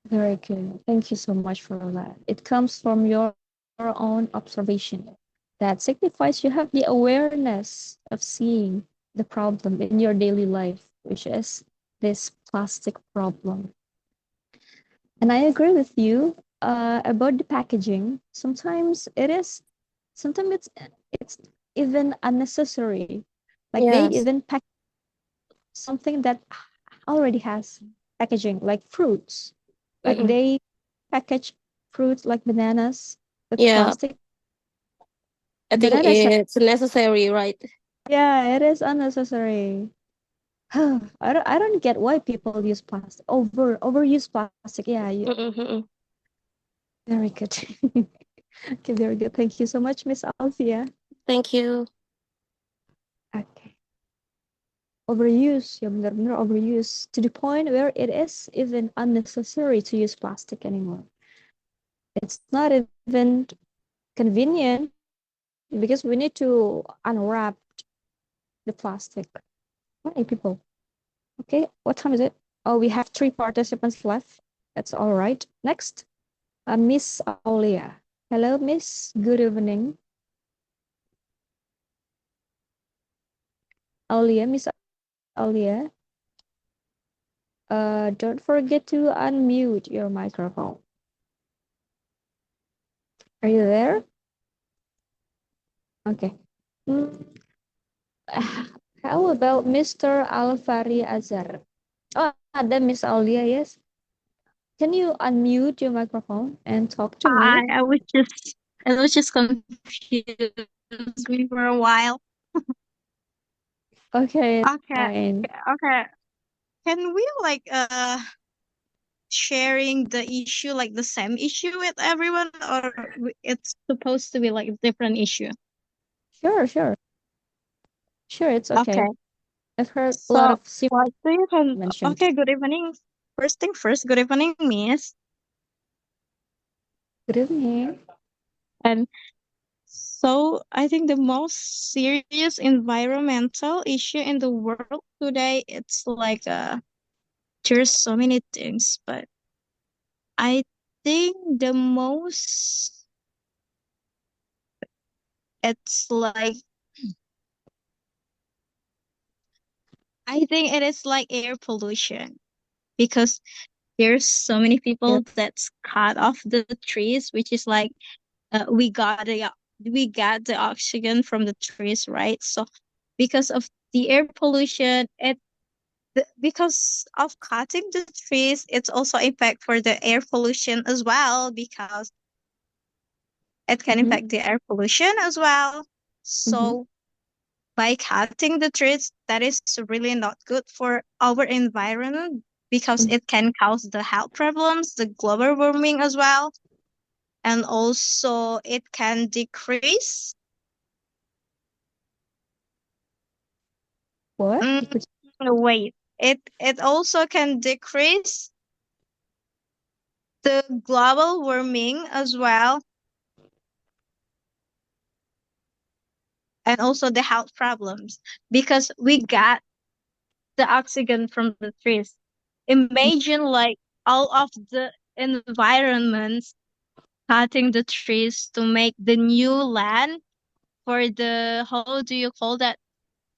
Very good. Thank you so much for that. It comes from your own observation. That signifies you have the awareness of seeing the problem in your daily life, which is this plastic problem. And I agree with you about the packaging. Sometimes it's even unnecessary. Like they Yes. even pack something that already has packaging, like fruits. Like they package fruits like bananas with Yeah. plastic. I think Bananas have, it's necessary, right? yeah, it is unnecessary. I don't get why people use plastic. Overuse plastic. Yeah, very good. Okay, very good. Thank you so much, Miss Althea. Thank you. Okay. Overuse, ya benar-benar overuse to the point where it is even unnecessary to use plastic anymore. It's not even convenient because we need to unwrap the plastic. Many people. Okay, what time is it? Oh, we have 3 participants left. That's all right. Next, Miss Aulia. Hello, Miss. Good evening. Aulia, Miss Aulia. Don't forget to unmute your microphone. Are you there? Okay. How about Mr. Alfari Azhar? Oh, ada Miss Aulia, yes. Can you unmute your microphone and talk to me? I was just confused me for a while. Okay, Okay, fine. okay. Can we sharing the issue like the same issue with everyone, or it's supposed to be like a different issue? Sure, it's okay. Okay. I've heard a So lot of what do you can? mentioned. Okay, good evening. First thing first, good evening, Miss. Good evening. And so I think the most serious environmental issue in the world today, it's like there's so many things, but I think the most it's like I think it is like air pollution because there's so many people that's cut off the trees, which is like we got the oxygen from the trees, right? So because of the air pollution, because of cutting the trees, it's also impact for the air pollution as well because it can impact the air pollution as well. So by cutting the trees, that is really not good for our environment because it can cause the health problems, the global warming as well. And also it can decrease What? Wait, it also can decrease the global warming as well, and also the health problems because we got the oxygen from the trees. Imagine like all of the environments cutting the trees to make the new land for the, how do you call that,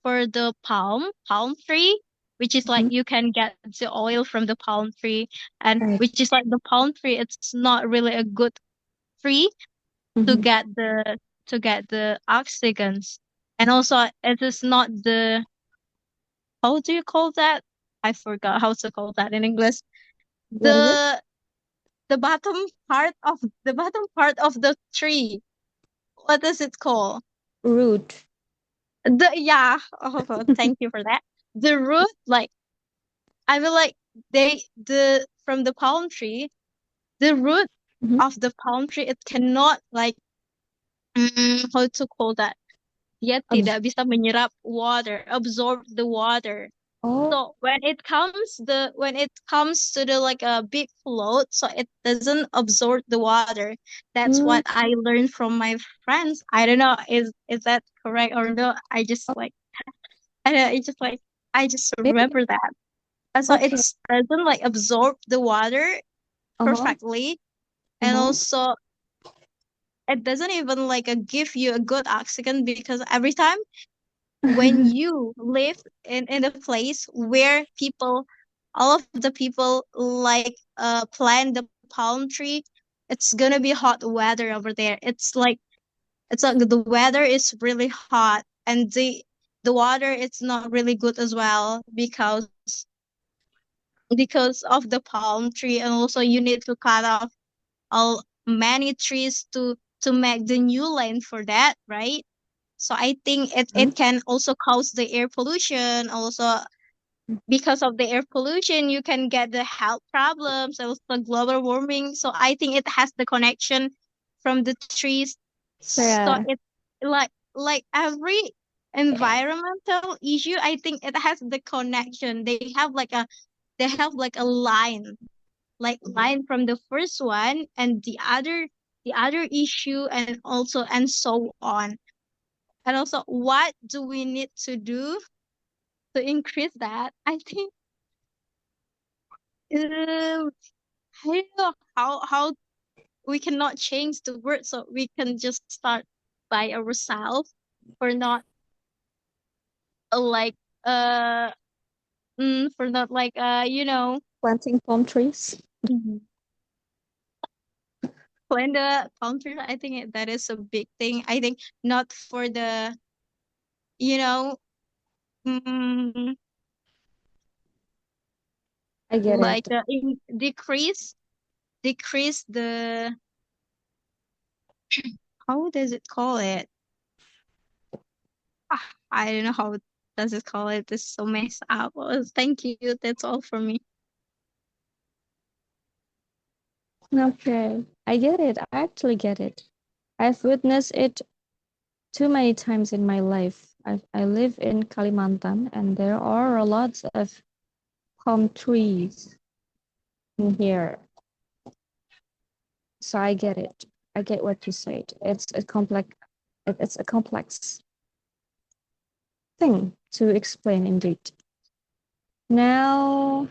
for the palm tree, which is like you can get the oil from the palm tree, and Right. which is like the palm tree, it's not really a good tree to get the oxygens, and also it is not the, how do you call that, I forgot how to call that in English, What is it? the the bottom part of the tree, what is it called? Root. Yeah, oh, thank you for that. The root, like, I feel like the from the palm tree, the root of the palm tree, it cannot like, how to call that? Dia tidak bisa menyerap water, absorb the water. Oh. So when it comes to the like a big float, so it doesn't absorb the water. That's what I learned from my friends. I don't know, is that correct or no? I just like I just remember that. And so it Okay. doesn't like absorb the water perfectly, and also it doesn't even like give you a good oxygen because every time when you live in a place where all of the people like plant the palm tree, it's gonna be hot weather over there. It's like the weather is really hot, and the water it's not really good as well because of the palm tree, and also you need to cut off all many trees to make the new land for that, right? So I think it can also cause the air pollution. Also, because of the air pollution, you can get the health problems, also global warming. So I think it has the connection from the trees. So Yeah. it's like every environmental issue, I think it has the connection. They have like a line from the first one and the other issue, and also and so on. And also, what do we need to do to increase that? I think I don't know how we cannot change the word, so we can just start by ourselves, for not like uh for not like Planting palm trees. plant the palm tree. I think that is a big thing. I think not for the you know mm, I get like it. decrease the, how does it call it? I don't know how does it call it. It's so messed up. Well, thank you. That's all for me. Okay. I get it. I actually get it. I've witnessed it too many times in my life. I live in Kalimantan, and there are a lot of palm trees in here. So I get it. I get what you said. It's a complex thing to explain indeed. Now,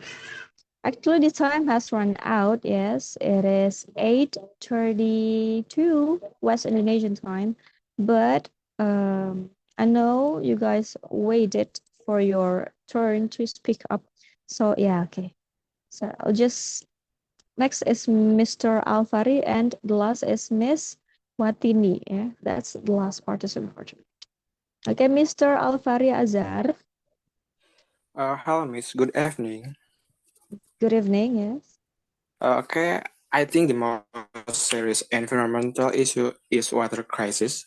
actually the time has run out. Yes, it is 8:32 West Indonesian time, but I know you guys waited for your turn to speak up. So yeah, okay. So I'll just next is Mr. Alfari, and the last is Miss Watini. Yeah, that's the last participant. Okay, Mr. Alfari Azhar. Hello, Miss. Good evening. Good evening. Yes. Okay, I think the most serious environmental issue is water crisis.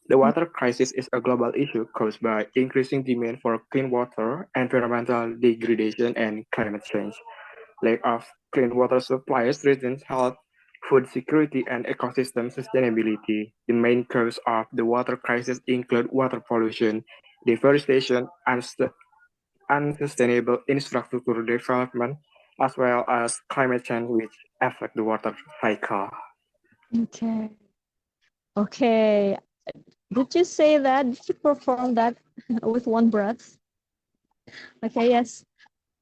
The water crisis is a global issue caused by increasing demand for clean water, environmental degradation, and climate change. Lack of clean water supplies threatens health, food security, and ecosystem sustainability. The main cause of the water crisis include water pollution, deforestation, unsustainable infrastructure development, as well as climate change, which affect the water cycle. Okay. Okay. Did you say that? Did you perform that with one breath? Okay, yes.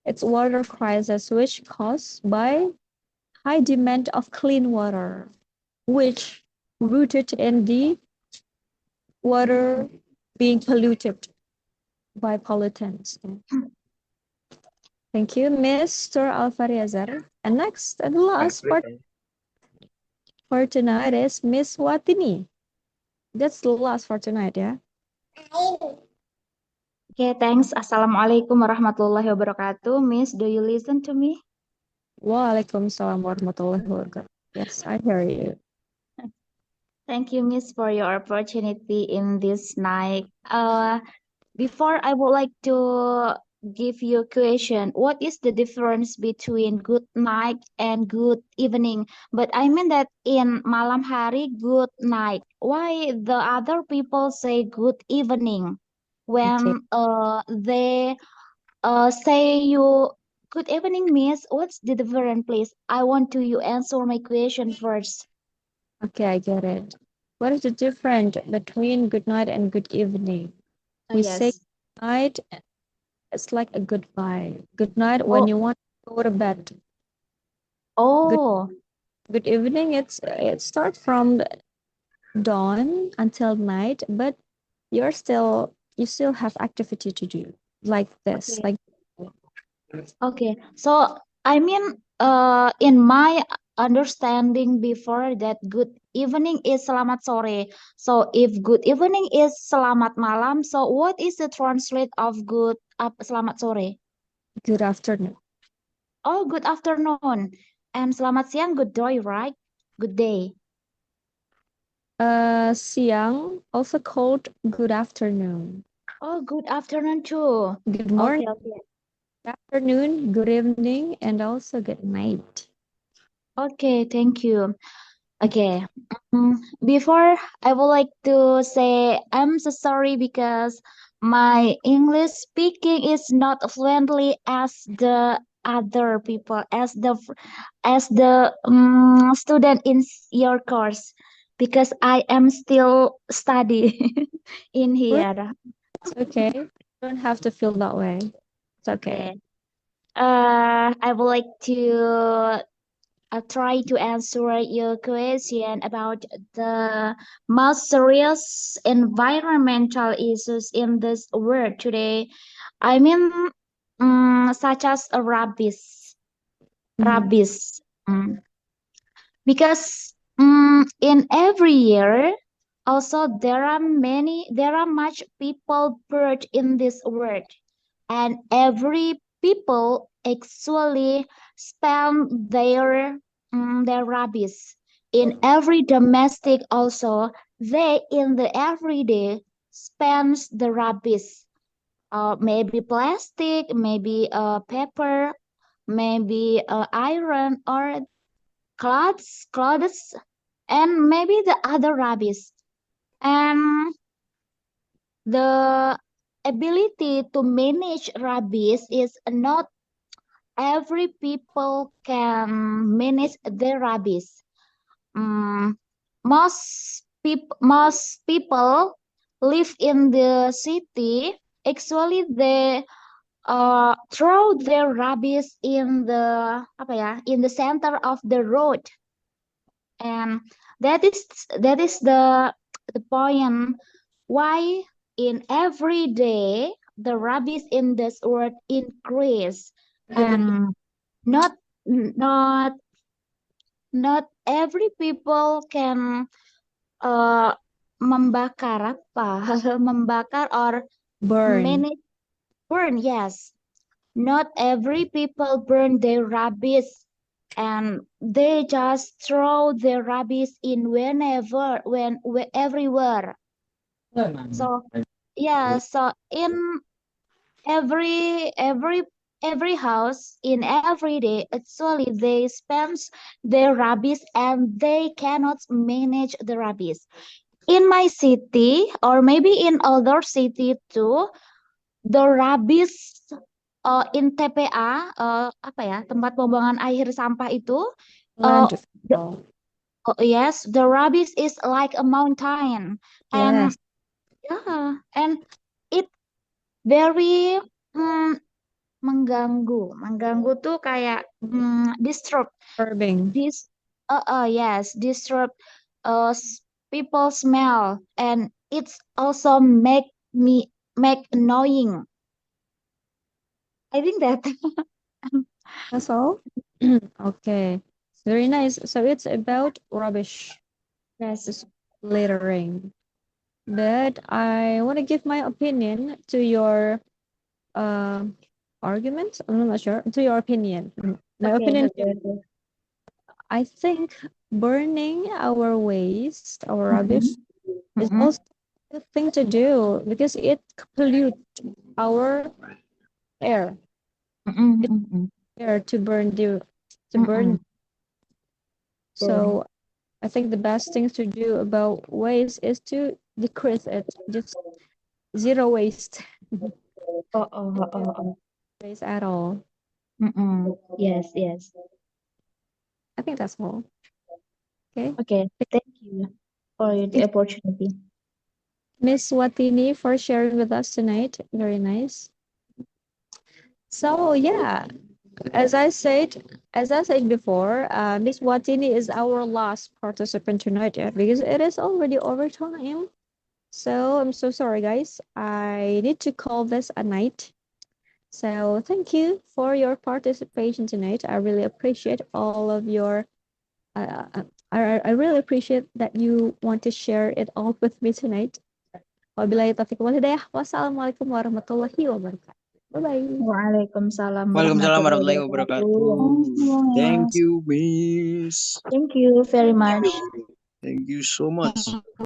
It's water crisis, which caused by high demand of clean water, which rooted in the water being polluted by pollutants. Thank you, Mr. Alfariazar. And next, and the last part for tonight is Miss Watini. That's the last for tonight, yeah? Okay, thanks. Assalamualaikum warahmatullahi wabarakatuh. Miss, do you listen to me? Waalaikumsalam warahmatullahi wabarakatuh. Yes, I hear you. Thank you, Miss, for your opportunity in this night. Before I would like to give you a question. What is the difference between good night and good evening? But I mean that in malam hari, good night. Why the other people say good evening when they say you good evening, Miss? What's the difference, please? I want to you answer my question first. Okay, I get it. What is the difference between good night and good evening? We say Yes. night, it's like a goodbye. Good night when you want to go to bed. Oh. Good evening, it starts from dawn until night, but you still have activity to do like this, Okay. like Okay, so I mean, in my understanding before that good evening is selamat sore. So if good evening is selamat malam, so what is the translate of good selamat sore? good afternoon. Oh, good afternoon. And selamat siang, good day, right? Good day. Siang, also called good afternoon. Oh, good afternoon too. Good morning. Okay. Good afternoon, good evening, and also good night. Okay, thank you. Okay, before I would like to say I'm so sorry because my English speaking is not fluently as the other people, as the student in your course, because I am still study in here. It's okay. You don't have to feel that way. It's okay. I would like to try to answer your question about the most serious environmental issues in this world today. I mean, such as rabies. Because in every year, also there are much people birth in this world, and every people actually spend their rabies in every domestic. Also, they in the everyday spends the rabies. Maybe plastic, maybe paper, maybe iron or clothes, and maybe the other rabies. And the ability to manage rabies is not every people can manage their rabies. Most people live in the city. Actually, they throw their rabies in the center of the road, and that is the point why in every day the rabies in this world increase, and not every people can membakar membakar or burn. Burn, yes. Not every people burn their rabies, and they just throw their rabies in everywhere. So yeah, so in every house in every day, actually they spend their rabies and they cannot manage the rabies. In my city or maybe in other city too, the rabies in TPA, apa ya, tempat pembuangan akhir sampah itu, the, Landfill. yes, the rubbish is like a mountain, and Yes. yeah, and it very mengganggu tuh kayak disturb Disturbing. yes, disturb people smell, and it's also make annoying. I think that That's all? Okay. Very nice. So it's about rubbish. yes. Just littering. But I want to give my opinion to your argument. I'm not sure. To your opinion. My Okay, opinion, okay. I think burning our waste, our rubbish, is also a good thing to do because it pollutes our air. Air to burn So I think the best thing to do about waste is to decrease it. Just zero waste. Waste at all. Yes, yes. I think that's all. Okay. Okay, thank you for the opportunity. Miss Watini for sharing with us tonight. Very nice. So yeah, as I said before, Miss Watini is our last participant tonight, because it is already overtime. So I'm so sorry, guys. I need to call this a night. So thank you for your participation tonight. I really appreciate all of your. I really appreciate that you want to share it all with me tonight. Wabillahi taufiq wal hidayah. Wassalamualaikum warahmatullahi wabarakatuh. Bye-bye. Waalaikumsalam Waalaikumsalam warahmatullahi warahmatullahi wabarakatuh. wabarakatuh. Thank you, Miss. Thank you very much. Thank you so much.